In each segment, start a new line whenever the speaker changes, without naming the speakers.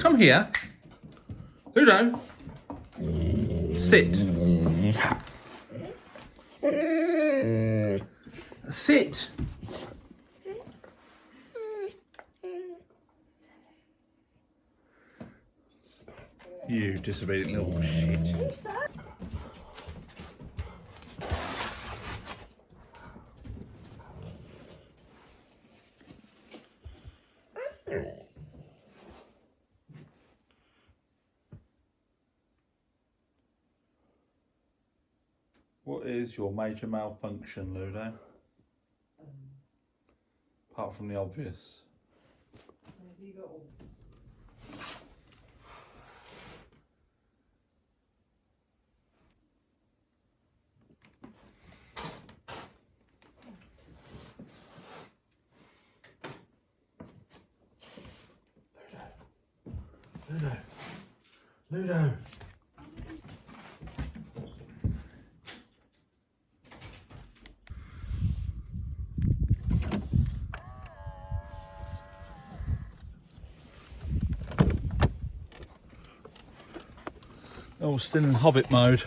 Come here. Ludo. Sit. Sit. You disobedient little shit. What is your major malfunction, Ludo? Apart from the obvious. Ludo. Ludo. Oh, still in Hobbit mode.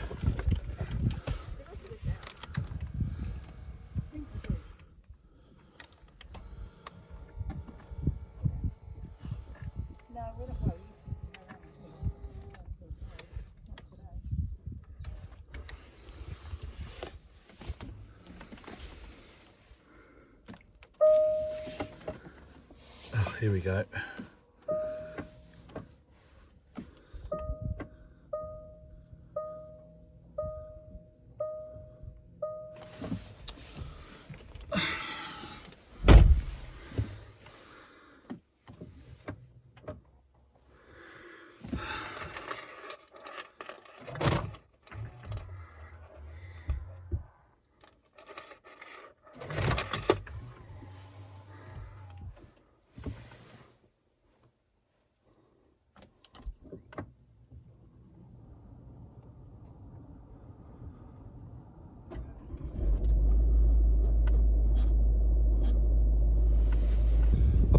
Oh, here we go.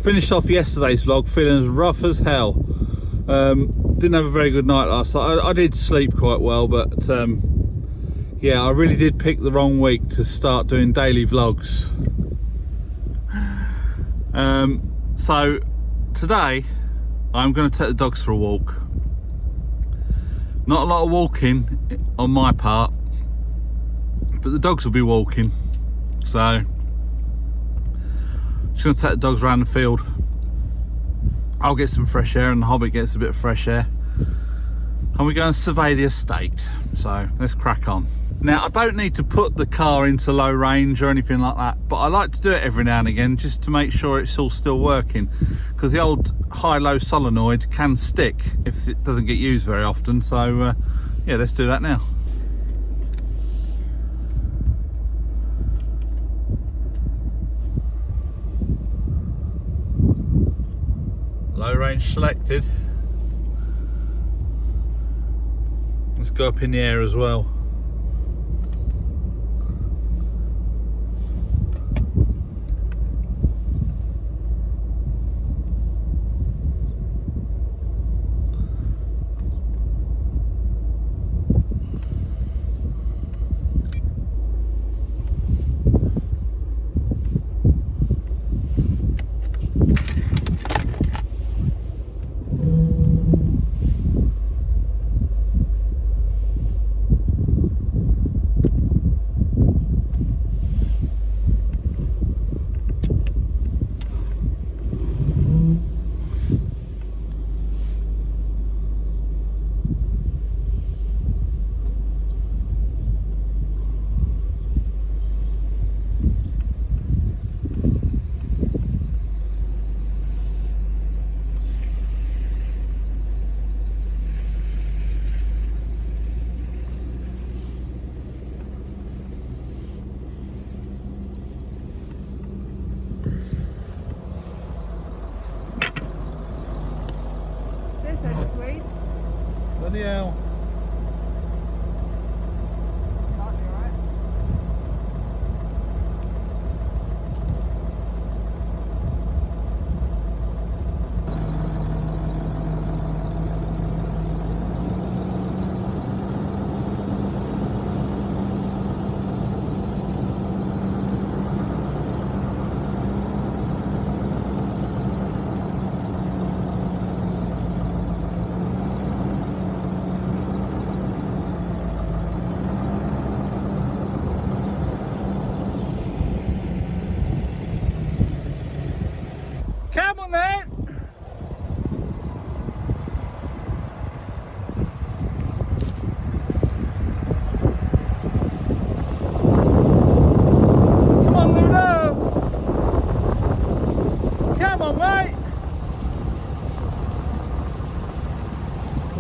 Finished off yesterday's vlog feeling as rough as hell. Didn't have a very good night last night. I did sleep quite well, but yeah, I really did pick the wrong week to start doing daily vlogs. So today I'm going to take the dogs for a walk. Not a lot of walking on my part, but the dogs will be walking, so just going to take the dogs around the field. I'll get some fresh air and the Hobbit gets a bit of fresh air, and we go and survey the estate. So let's crack on. Now, I don't need to put the car into low range or anything like that, but I like to do it every now and again just to make sure it's all still working, because the old high-low solenoid can stick if it doesn't get used very often. So yeah, let's do that now. Low range selected. Let's go up in the air as well. Bloody hell.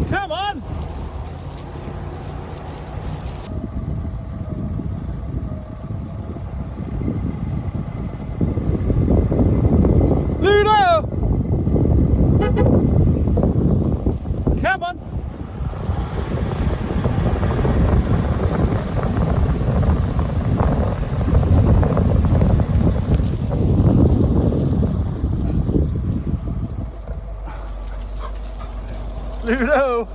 Come on! Ludo! Come on! Ludo!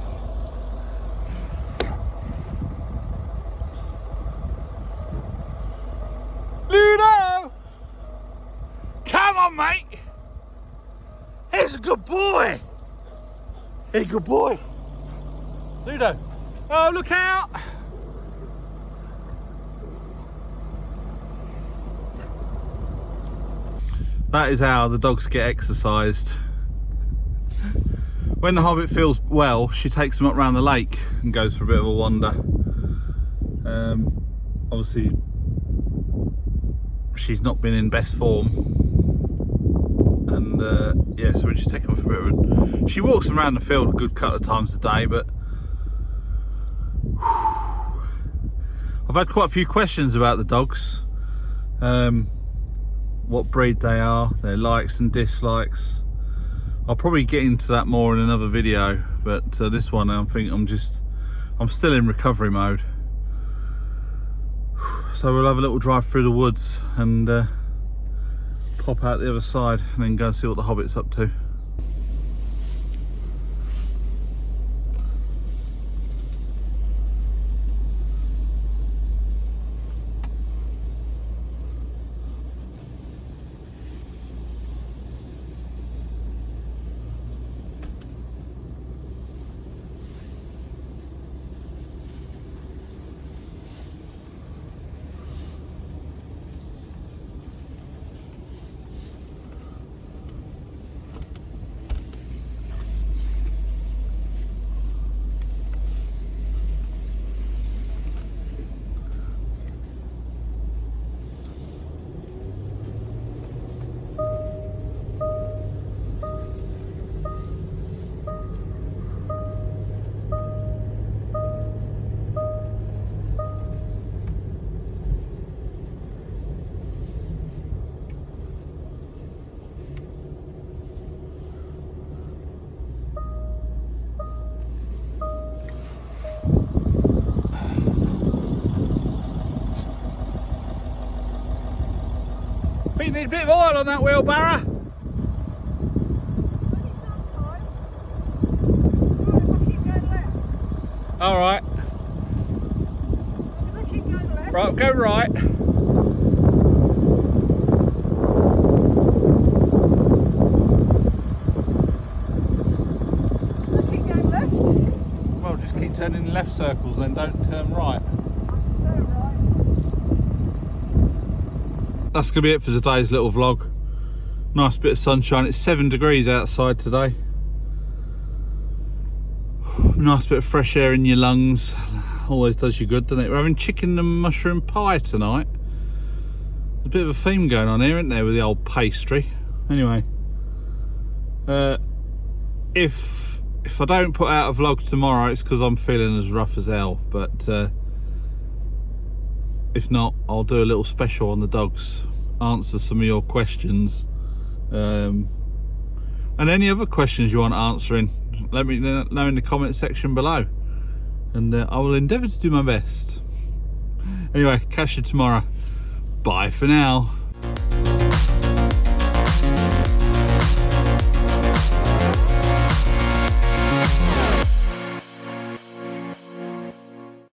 Ludo! Come on, mate! He's a good boy! He's a good boy! Ludo! Oh, look out! That is how the dogs get exercised. When the Hobbit feels well, she takes them up round the lake and goes for a bit of a wander. Obviously, she's not been in best form, and yeah, so we just take them for a bit of a... She walks around the field a good couple of times a day, but I've had quite a few questions about the dogs, what breed they are, their likes and dislikes. I'll probably get into that more in another video, but this one I think I'm still in recovery mode. So we'll have a little drive through the woods and pop out the other side and then go and see what the Hobbit's up to. I think you need a bit of oil on that wheelbarrow. Alright.
As I keep going left.
Right, go right.
As I keep going left.
Well, just keep turning in left circles, then don't turn right.
Go right.
That's going to be it for today's little vlog. Nice bit of sunshine. It's 7 degrees outside today. Nice bit of fresh air in your lungs. Always does you good, doesn't it? We're having chicken and mushroom pie tonight. There's a bit of a theme going on here, isn't there, with the old pastry. Anyway, if I don't put out a vlog tomorrow, it's because I'm feeling as rough as hell. But if not, I'll do a little special on the dogs, answer some of your questions, and any other questions you want answering, let me know in the comment section below, and I will endeavour to do my best. Anyway, catch you tomorrow. Bye for now.